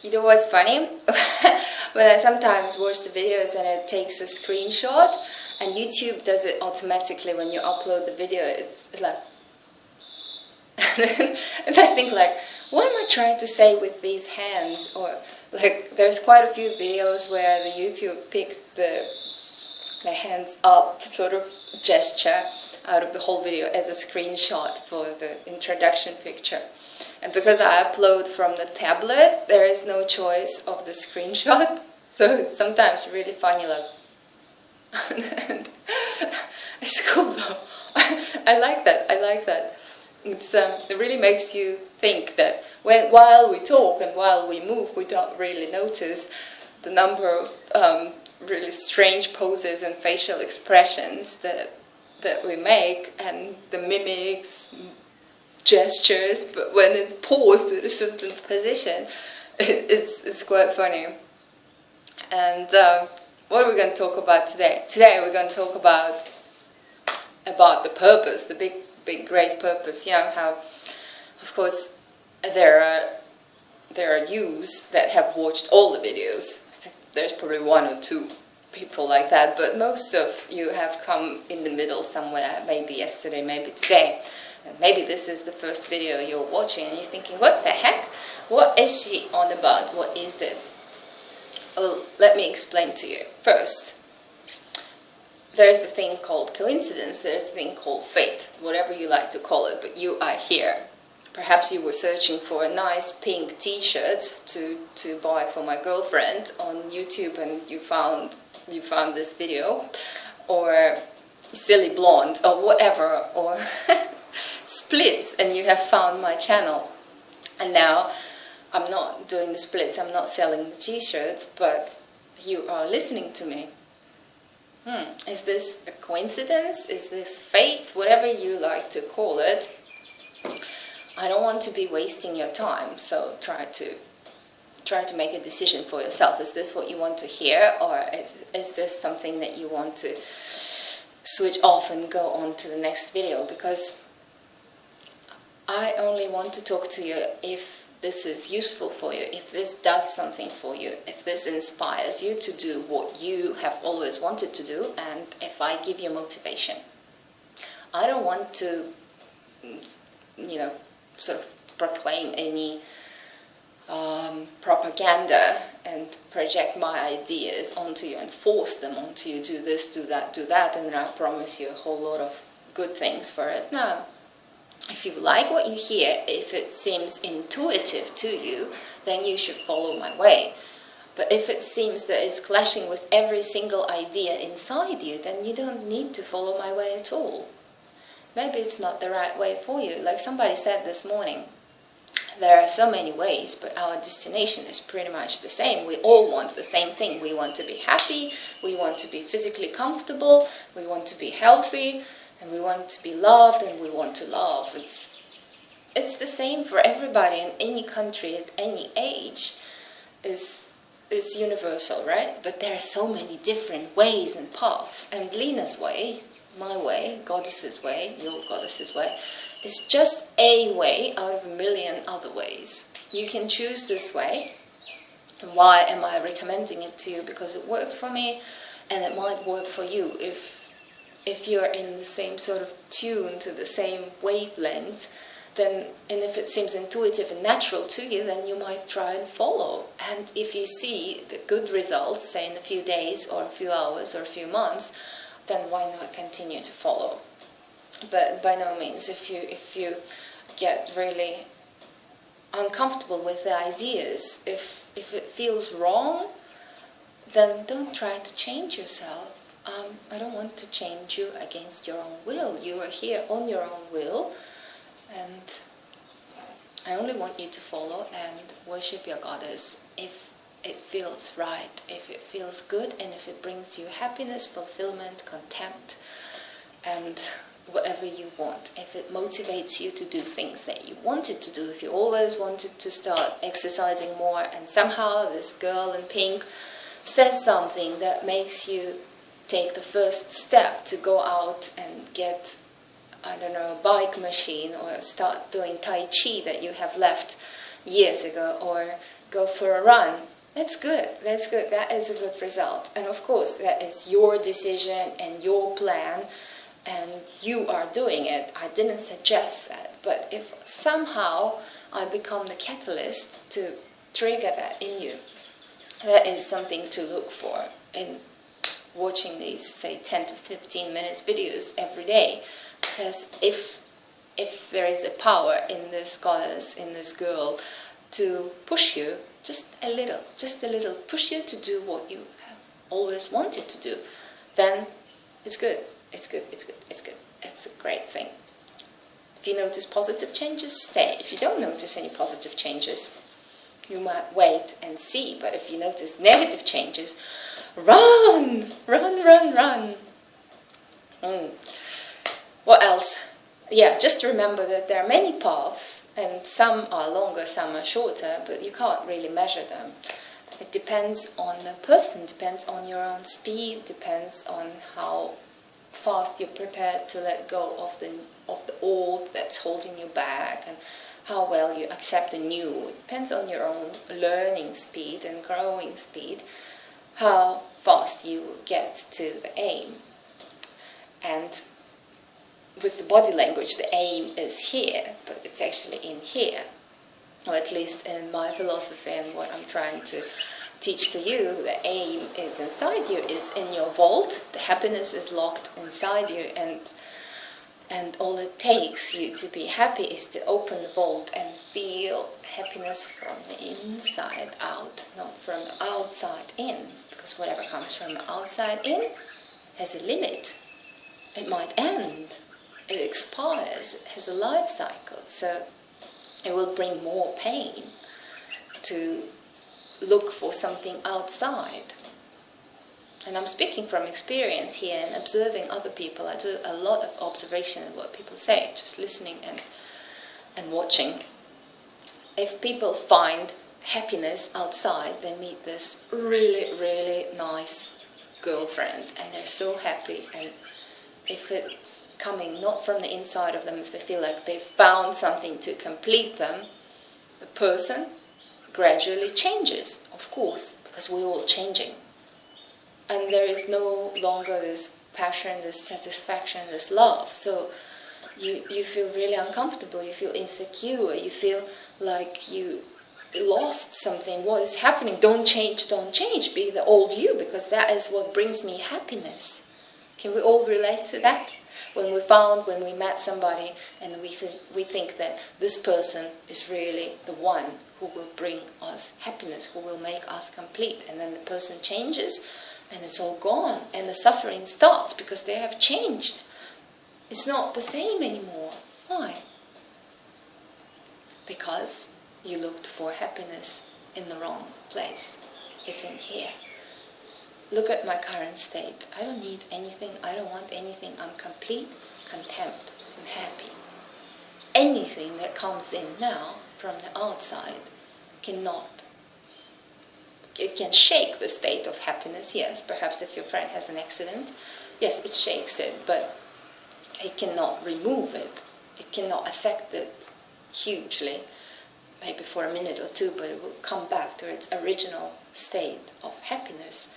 You know what's funny? When I sometimes watch the videos and it takes a screenshot, and YouTube does it automatically when you upload the video, it's like... and I think like, what am I trying to say with these hands? Or like, there's quite a few videos where the YouTube picks the hands up sort of gesture out of the whole video as a screenshot for the introduction picture. And because I upload from the tablet, there is no choice of the screenshot. So it's sometimes really funny, like... and it's cool though. I like that. It really makes you think that while we talk and while we move, we don't really notice the number of really strange poses and facial expressions that we make, and the mimics, gestures, but when it's paused in a certain position, it's quite funny. And what are we going to talk about today? Today we're going to talk about the purpose, the big great purpose. You know how, of course, there are yous that have watched all the videos. I think there's probably one or two people like that, but most of you have come in the middle somewhere, maybe yesterday, maybe today. And maybe this is the first video you're watching and you're thinking, what the heck? What is she on about? What is this? Well, let me explain to you. First, there's the thing called coincidence, there's the thing called fate, whatever you like to call it, but you are here. Perhaps you were searching for a nice pink t-shirt to buy for my girlfriend on YouTube and you found this video, or silly blonde, or whatever, or splits, and you have found my channel. And now I'm not doing the splits, I'm not selling the t-shirts, but you are listening to me. Is this a coincidence? Is this fate? Whatever you like to call it. I don't want to be wasting your time, so try to make a decision for yourself. Is this what you want to hear, or is this something that you want to switch off and go on to the next video? Because I only want to talk to you if this is useful for you, if this does something for you, if this inspires you to do what you have always wanted to do, and if I give you motivation. I don't want to, sort of proclaim any propaganda and project my ideas onto you and force them onto you. Do this, do that, and then I promise you a whole lot of good things for it. No. If you like what you hear, if it seems intuitive to you, then you should follow my way. But if it seems that it's clashing with every single idea inside you, then you don't need to follow my way at all. Maybe it's not the right way for you. Like somebody said this morning, there are so many ways, but our destination is pretty much the same. We all want the same thing. We want to be happy, we want to be physically comfortable, we want to be healthy, and we want to be loved, and we want to love. It's the same for everybody in any country at any age. Is universal, right? But there are so many different ways and paths. And Lena's way, my way, Goddess's way, your Goddess's way, is just a way out of a million other ways. You can choose this way. And why am I recommending it to you? Because it worked for me, and it might work for you if you're in the same sort of tune, to the same wavelength, then, and if it seems intuitive and natural to you, then you might try and follow. And if you see the good results, say in a few days or a few hours or a few months, then why not continue to follow? But by no means, if you get really uncomfortable with the ideas, if it feels wrong, then don't try to change yourself. I don't want to change you against your own will. You are here on your own will, and I only want you to follow and worship your goddess if it feels right, if it feels good, and if it brings you happiness, fulfillment, contempt, and whatever you want. If it motivates you to do things that you wanted to do, if you always wanted to start exercising more, and somehow this girl in pink says something that makes you take the first step to go out and get, I don't know, a bike machine, or start doing Tai Chi that you have left years ago, or go for a run. That's good. That's good. That is a good result. And of course, that is your decision and your plan, and you are doing it. I didn't suggest that. But if somehow I become the catalyst to trigger that in you, that is something to look for in watching these, say, 10 to 15 minutes videos every day. Because if there is a power in this goddess, in this girl, to push you just a little, push you to do what you have always wanted to do, then it's good. It's good. It's a great thing. If you notice positive changes, stay. If you don't notice any positive changes, you might wait and see. But if you notice negative changes, run. What else? Yeah, just remember that there are many paths, and some are longer, some are shorter, but you can't really measure them. It depends on the person, depends on your own speed, depends on how fast you're prepared to let go of the old that's holding you back, and how well you accept the new. It depends on your own learning speed and growing speed, how fast you get to the aim. And with the body language, the aim is here, but it's actually in here. Or at least in my philosophy and what I'm trying to teach to you, the aim is inside you, it's in your vault. The happiness is locked inside you, and all it takes you to be happy is to open the vault and feel happiness from the inside out, not from the outside in. Because whatever comes from the outside in has a limit. It might end. It expires, it has a life cycle, so it will bring more pain to look for something outside. And I'm speaking from experience here and observing other people. I do a lot of observation of what people say, just listening and watching. If people find happiness outside, they meet this really, really nice girlfriend, and they're so happy, and if it's coming not from the inside of them, if they feel like they've found something to complete them, the person gradually changes, of course, because we're all changing. And there is no longer this passion, this satisfaction, this love. So you feel really uncomfortable, you feel insecure, you feel like you lost something. What is happening? Don't change, be the old you, because that is what brings me happiness. Can we all relate to that? When we met somebody and we think that this person is really the one who will bring us happiness, who will make us complete, and then the person changes and it's all gone and the suffering starts because they have changed. It's not the same anymore. Why? Because you looked for happiness in the wrong place. It's in here. Look at my current state. I don't need anything. I don't want anything. I'm complete, content, and happy. Anything that comes in now from the outside cannot. It can shake the state of happiness, yes. Perhaps if your friend has an accident, yes, it shakes it, but it cannot remove it. It cannot affect it hugely, maybe for a minute or two, but it will come back to its original state of happiness.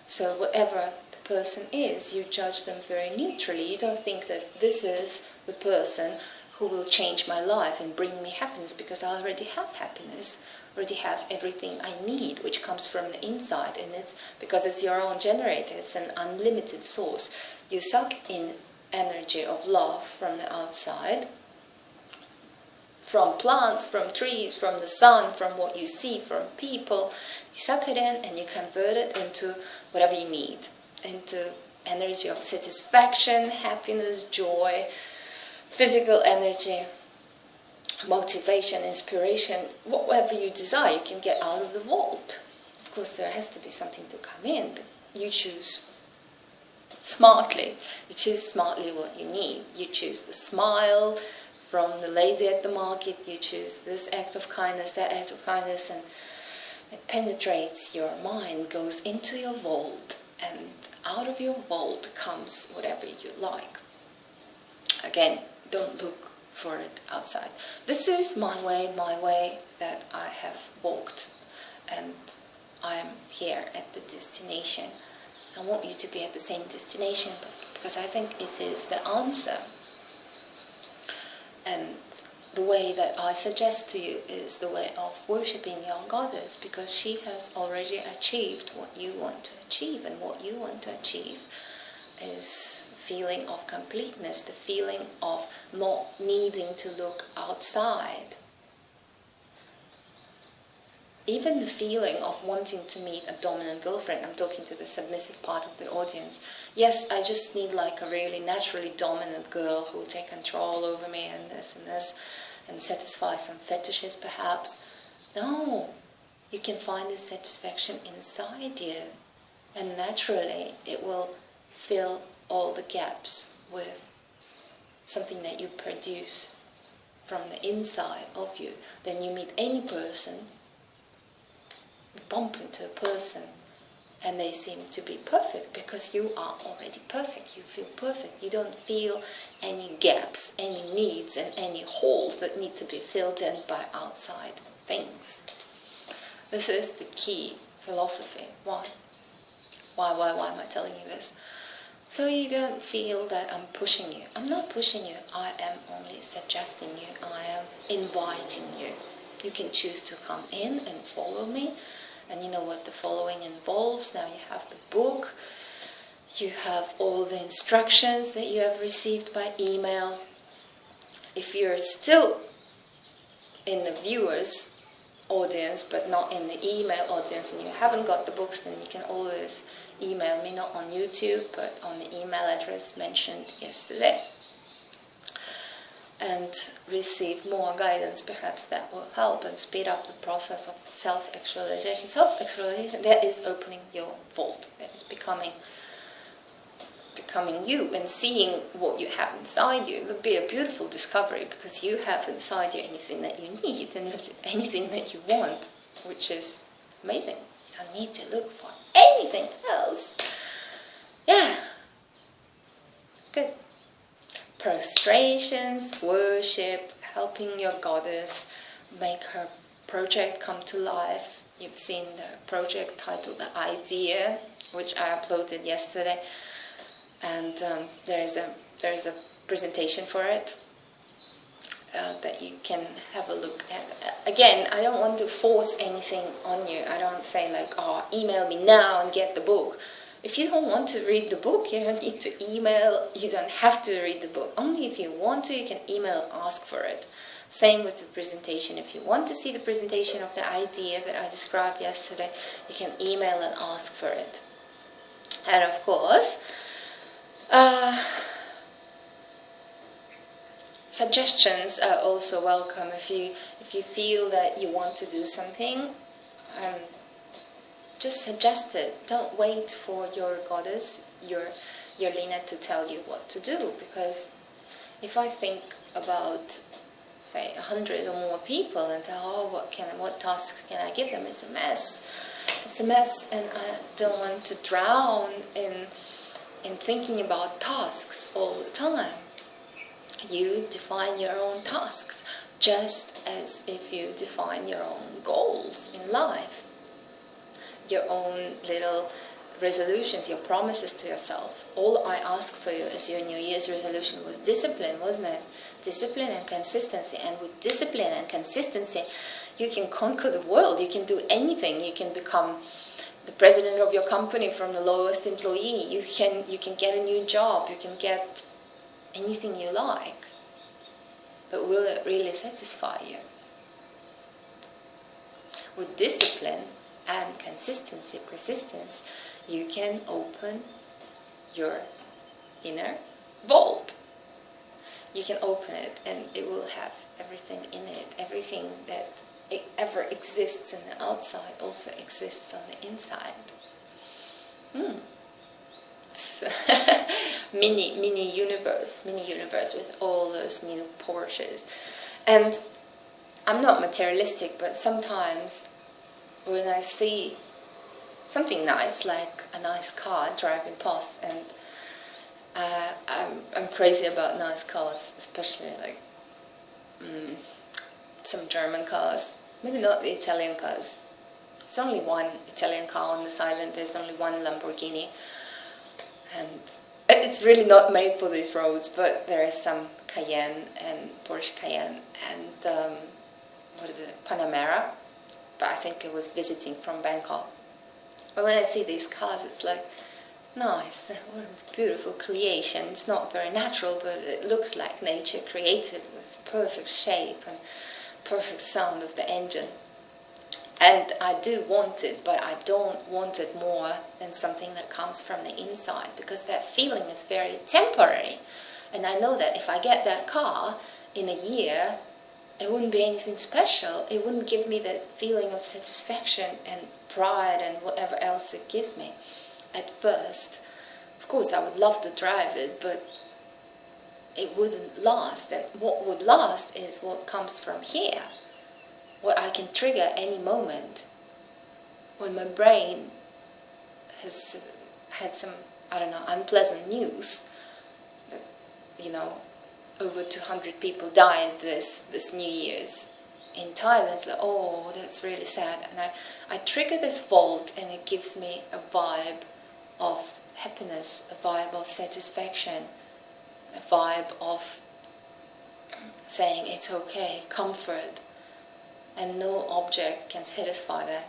So whatever the person is, you judge them very neutrally. You don't think that this is the person who will change my life and bring me happiness, because I already have happiness, already have everything I need, which comes from the inside, and it's because it's your own generator. It's an unlimited source. You suck in energy of love from the outside, from plants, from trees, from the sun, from what you see, from people. You suck it in and you convert it into whatever you need, into energy of satisfaction, happiness, joy, physical energy, motivation, inspiration, whatever you desire, you can get out of the vault. Of course, there has to be something to come in, but you choose smartly. You choose smartly what you need. You choose the smile from the lady at the market. You choose this act of kindness, that act of kindness, and it penetrates your mind, goes into your vault, and out of your vault comes whatever you like. Again, don't look for it outside. This is my way that I have walked, and I'm here at the destination. I want you to be at the same destination, because I think it is the answer. And the way that I suggest to you is the way of worshipping your goddess, because she has already achieved what you want to achieve, and what you want to achieve is feeling of completeness, the feeling of not needing to look outside. Even the feeling of wanting to meet a dominant girlfriend, I'm talking to the submissive part of the audience. Yes, I just need like a really naturally dominant girl who will take control over me and this, and satisfy some fetishes perhaps. No, you can find this satisfaction inside you, and naturally it will fill all the gaps with something that you produce from the inside of you. Then you meet any person, you bump into a person, and they seem to be perfect, because you are already perfect. You feel perfect. You don't feel any gaps, any needs, and any holes that need to be filled in by outside things. This is the key philosophy. Why? Why am I telling you this? So you don't feel that I'm pushing you. I'm not pushing you. I am only suggesting you. I am inviting you. You can choose to come in and follow me. And you know what the following involves. Now you have the book. You have all the instructions that you have received by email. If you're still in the viewers audience but not in the email audience, and you haven't got the books, then you can always email me, not on YouTube but on the email address mentioned yesterday, and receive more guidance. Perhaps that will help and speed up the process of self-actualization. Self-actualization, that is opening your vault. That is becoming you and seeing what you have inside you. It will be a beautiful discovery, because you have inside you anything that you need and anything that you want, which is amazing. You don't need to look for anything else. Yeah. Good. Prostrations, worship, helping your goddess make her project come to life. You've seen the project titled The Idea, which I uploaded yesterday, and there is a presentation for it that you can have a look at. Again, I don't want to force anything on you. I don't say like, oh, email me now and get the book. If you don't want to read the book, you don't need to email. You don't have to read the book. Only if you want to, you can email and ask for it. Same with the presentation. If you want to see the presentation of the idea that I described yesterday, you can email and ask for it. And of course, suggestions are also welcome. If you feel that you want to do something, just suggest it. Don't wait for your goddess, your Lena, to tell you what to do. Because if I think about, say, 100 or more people and what tasks can I give them, it's a mess. It's a mess, and I don't want to drown in thinking about tasks all the time. You define your own tasks, just as if you define your own goals in life. Your own little resolutions, your promises to yourself. All I ask for you as your New Year's resolution was discipline, wasn't it? Discipline and consistency. And with discipline and consistency, you can conquer the world. You can do anything. You can become the president of your company from the lowest employee. You can get a new job. You can get anything you like. But will it really satisfy you? With discipline and consistency, persistence, you can open your inner vault. You can open it, and it will have everything in it. Everything that ever exists in the outside also exists on the inside. Mini universe with all those new Porsches. And I'm not materialistic, but sometimes when I see something nice, like a nice car driving past, and I'm crazy about nice cars, especially like some German cars, maybe not the Italian cars. There's only one Italian car on this island. There's only one Lamborghini, and it's really not made for these roads. But there is some Cayenne and Porsche Cayenne and Panamera. But I think it was visiting from Bangkok. But when I see these cars, it's like, nice, what a beautiful creation. It's not very natural, but it looks like nature created with perfect shape and perfect sound of the engine. And I do want it, but I don't want it more than something that comes from the inside, because that feeling is very temporary. And I know that if I get that car in a year, it wouldn't be anything special. It wouldn't give me that feeling of satisfaction and pride and whatever else it gives me at first. Of course, I would love to drive it, but it wouldn't last. And what would last is what comes from here, what I can trigger any moment. When my brain has had some, unpleasant news, that, over 200 people died this New Year's in Thailand. It's like, oh, that's really sad. And I trigger this fault, and it gives me a vibe of happiness, a vibe of satisfaction, a vibe of saying it's okay, comfort. And no object can satisfy that.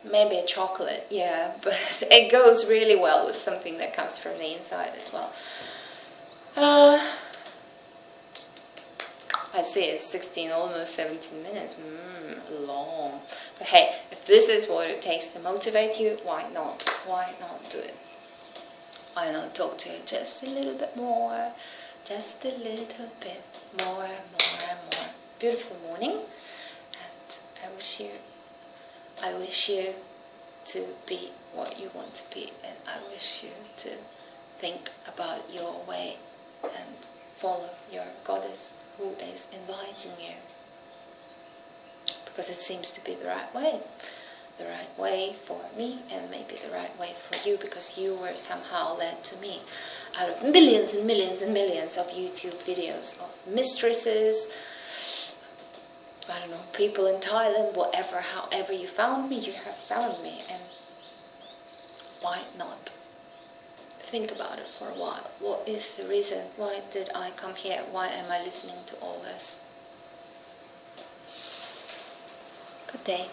Maybe a chocolate, yeah, but it goes really well with something that comes from the inside as well. I see it's 16, almost 17 minutes. Long. But hey, if this is what it takes to motivate you, why not? Why not do it? Why not talk to you just a little bit more? Just a little bit more. Beautiful morning, and I wish you to be what you want to be, and I wish you to think about your way and follow your goddess who is inviting you, because it seems to be the right way for me, and maybe the right way for you, because you were somehow led to me out of millions and millions and millions of YouTube videos of mistresses, people in Thailand, however you found me, you have found me. And why not think about it for a while? What is the reason? Why did I come here? Why am I listening to all this? Good day.